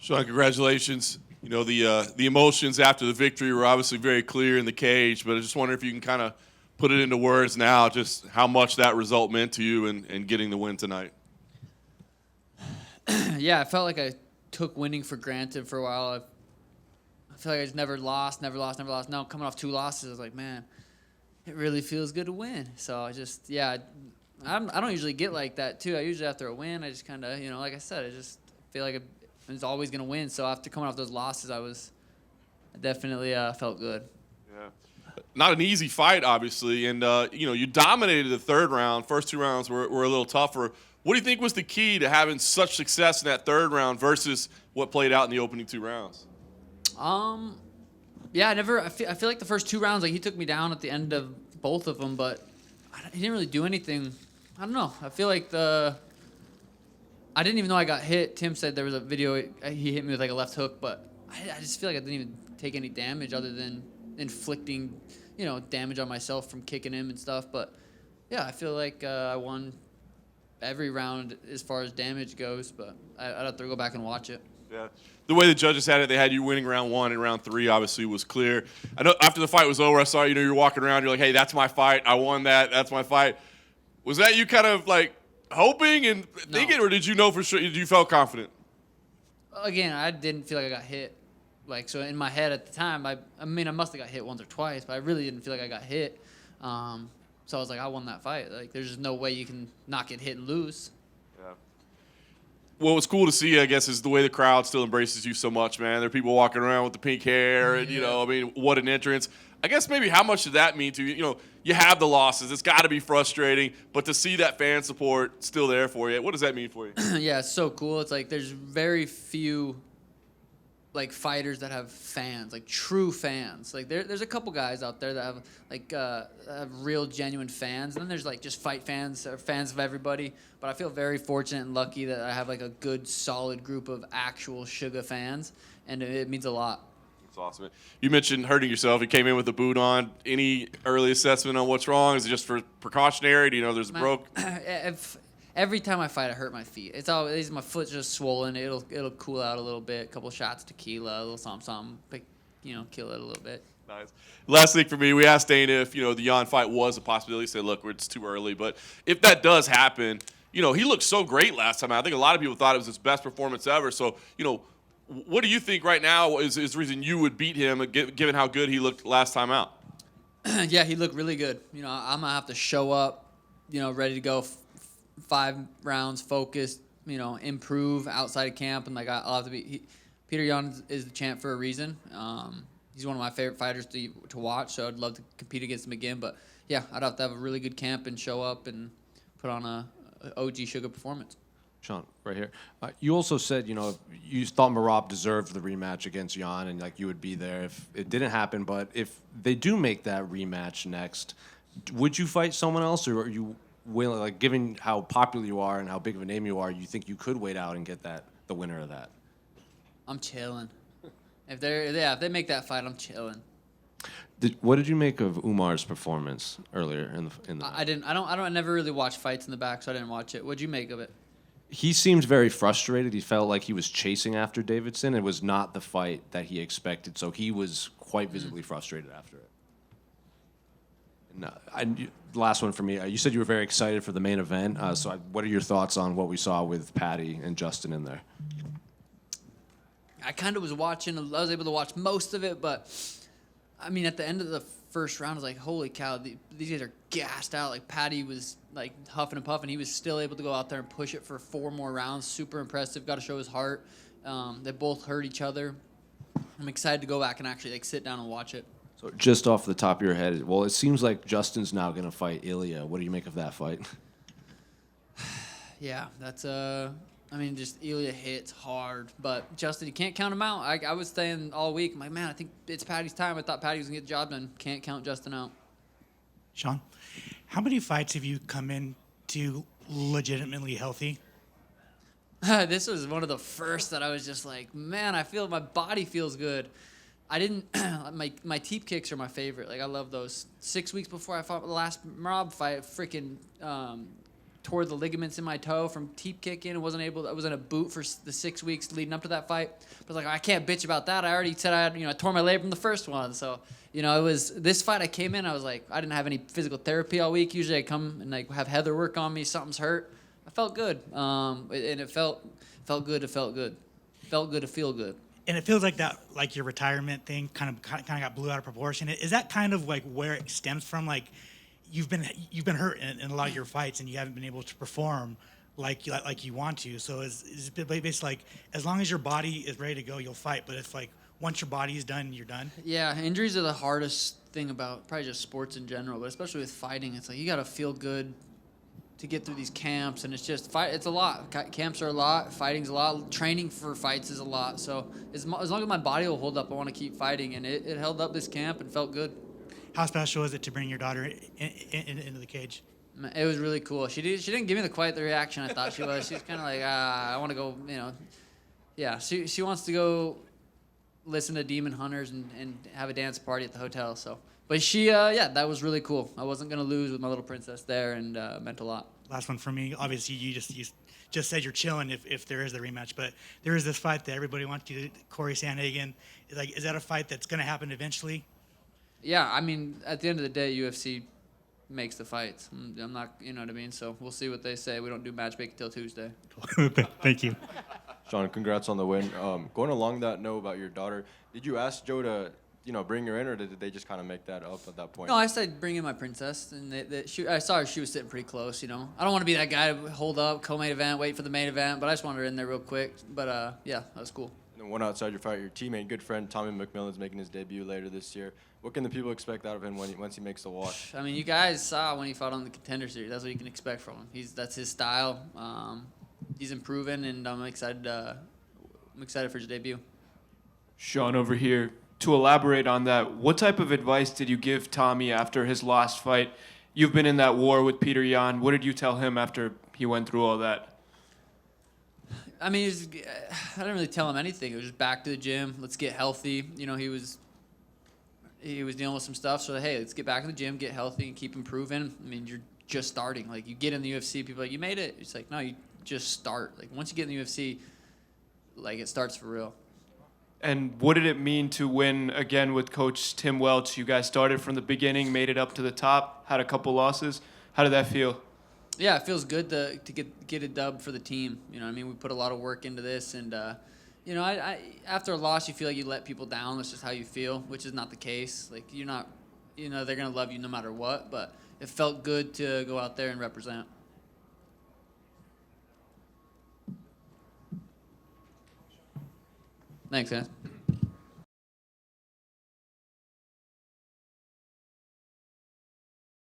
Sean, congratulations. You know, the emotions after the victory were obviously very clear in the cage, but I just wonder if you can kind of put it into words now, just how much that result meant to you and getting the win tonight. Yeah, I felt like I took winning for granted for a while. I feel like I just never lost. Now coming off 2 losses, I was like, man, it really feels good to win. So I just, I don't usually get like that too. I usually after a win, I just kind of, like I said, I just feel like I was always going to win. So after coming off those losses, I definitely felt good. Yeah. Not an easy fight, obviously. And, you dominated the third round. First 2 rounds were a little tougher. What do you think was the key to having such success in that third round versus what played out in the opening 2 rounds? Yeah, I feel like the first 2 rounds, like he took me down at the end of both of them, but he didn't really do anything. I don't know. I feel like I didn't even know I got hit. Tim said there was a video, he hit me with like a left hook, but I just feel like I didn't even take any damage other than inflicting, damage on myself from kicking him and stuff. But yeah, I feel like I won every round as far as damage goes, but I'd have to go back and watch it. Yeah. The way the judges had it, they had you winning round 1 and round 3 obviously was clear. I know after the fight was over, I saw you're walking around, you're like, hey, that's my fight. I won that. That's my fight. Was that you kind of like hoping and thinking, or did you know for sure? Did you felt confident? Again, I didn't feel like I got hit. Like, so in my head at the time, I must have got hit once or twice, but I really didn't feel like I got hit. So I was like, I won that fight. Like, there's just no way you can not get hit and lose. Yeah. Well, what's cool to see, I guess, is the way the crowd still embraces you so much, man. There are people walking around with the pink hair, and, what an entrance. I guess maybe how much did that mean to you? You have the losses. It's got to be frustrating, but to see that fan support still there for you, what does that mean for you? Yeah, it's so cool. It's like there's very few like fighters that have fans, like true fans. Like there's a couple guys out there that have like have real genuine fans, and then there's like just fight fans or fans of everybody. But I feel very fortunate and lucky that I have like a good solid group of actual Suga fans, and it means a lot. That's awesome. You mentioned hurting yourself. You came in with a boot on. Any early assessment on what's wrong? Is it just for precautionary? Do you know there's a broke? Every time I fight, I hurt my feet. It's always my foot's just swollen. It'll cool out a little bit. A couple shots of tequila, a little something, but, kill it a little bit. Nice. Last thing for me, we asked Dana if the Yan fight was a possibility. He said, "Look, it's too early." But if that does happen, he looked so great last time. I think a lot of people thought it was his best performance ever. So what do you think right now is the reason you would beat him, given how good he looked last time out? Yeah, he looked really good. I'm gonna have to show up, ready to go. 5 rounds, focused, improve outside of camp, and like I'll have to be. Petr Yan is the champ for a reason. He's one of my favorite fighters to watch, so I'd love to compete against him again. But yeah, I'd have to have a really good camp and show up and put on a OG Suga performance. Sean, right here. You also said, you thought Merab deserved the rematch against Yan, and like you would be there if it didn't happen. But if they do make that rematch next, would you fight someone else, or are you willing, like, given how popular you are and how big of a name you are, you think you could wait out and get the winner of that? I'm chilling. If they make that fight, I'm chilling. What did you make of Umar's performance earlier in the? I never really watched fights in the back, so I didn't watch it. What'd you make of it? He seemed very frustrated. He felt like he was chasing after Davidson. It was not the fight that he expected, so he was quite visibly frustrated after it. No, last one for me. You said you were very excited for the main event. What are your thoughts on what we saw with Patty and Justin in there? I kind of was watching. I was able to watch most of it, but I mean, at the end of the first round, I was like, "Holy cow! These guys are gassed out." Like Patty was like huffing and puffing. He was still able to go out there and push it for 4 more rounds. Super impressive. Got to show his heart. They both hurt each other. I'm excited to go back and actually sit down and watch it. So just off the top of your head, well, it seems like Justin's now going to fight Ilya. What do you make of that fight? Yeah, that's just Ilya hits hard, but Justin, you can't count him out. I was saying all week, I'm like, man, I think it's Patty's time. I thought Patty was going to get the job done. Can't count Justin out. Sean, how many fights have you come in to legitimately healthy? This was one of the first that I was just like, man, I feel my body feels good. I didn't. my teep kicks are my favorite. Like I love those. 6 weeks before I fought the last Merab fight, freaking tore the ligaments in my toe from teep kicking and I was in a boot for the 6 weeks leading up to that fight. But I was like, I can't bitch about that. I already said I tore my labrum the first one. So, it was this fight I came in, I was like, I didn't have any physical therapy all week. Usually I come and like have Heather work on me, something's hurt. I felt good. And it felt good to felt good. Felt good to feel good. And it feels like that, like your retirement thing kind of got blew out of proportion. Is that kind of like where it stems from? Like you've been hurt in a lot of your fights and you haven't been able to perform like you want to. So it's basically like as long as your body is ready to go, you'll fight. But it's like once your body is done, you're done. Yeah, injuries are the hardest thing about probably just sports in general, but especially with fighting. It's like you got to feel good to get through these camps, and it's just it's a lot. Camps are a lot, fighting's a lot, training for fights is a lot. So as long as my body will hold up, I want to keep fighting, and it held up this camp and felt good. How special is it to bring your daughter into the cage? It was really cool. She didn't give me quite the reaction I thought she was. She was kind of like, I want to go, Yeah, she wants to go listen to Demon Hunters and have a dance party at the hotel. So, but that was really cool. I wasn't gonna lose with my little princess there, and meant a lot. Last one for me. Obviously, you just said you're chilling if there is the rematch, but there is this fight that everybody wants you to, Corey Sandhagen. Is that a fight that's gonna happen eventually? Yeah, I mean, at the end of the day, UFC makes the fights. I'm not, you know what I mean? So we'll see what they say. We don't do matchmaking till Tuesday. Thank you. Sean, congrats on the win. Going along that note about your daughter, did you ask Joe to, bring her in, or did they just kind of make that up at that point? No, I said bring in my princess, and I saw her. She was sitting pretty close. I don't want to be that guy to hold up, co-main event, wait for the main event, but I just wanted her in there real quick. But yeah, that was cool. And then one outside your fight, your teammate, good friend Tommy McMillan's making his debut later this year. What can the people expect out of him once he makes the walk? I mean, you guys saw when he fought on the Contender Series. That's what you can expect from him. That's his style. He's improving, and I'm excited for his debut. Sean over here. To elaborate on that, what type of advice did you give Tommy after his last fight? You've been in that war with Petr Yan. What did you tell him after he went through all that? I mean, I didn't really tell him anything. It was just back to the gym. Let's get healthy. He was dealing with some stuff. So, hey, let's get back in the gym, get healthy, and keep improving. I mean, you're just starting. Like, you get in the UFC, people are like, you made it. It's like, no, you just start. Like, once you get in the UFC, like, it starts for real. And what did it mean to win again with Coach Tim Welch? You guys started from the beginning, made it up to the top, had a couple losses. How did that feel? Yeah, it feels good to get a dub for the team. You know what I mean? We put a lot of work into this, and I after a loss, you feel like you let people down. That's just how you feel, which is not the case. Like, you're not, they're gonna love you no matter what. But it felt good to go out there and represent. Thanks, guys.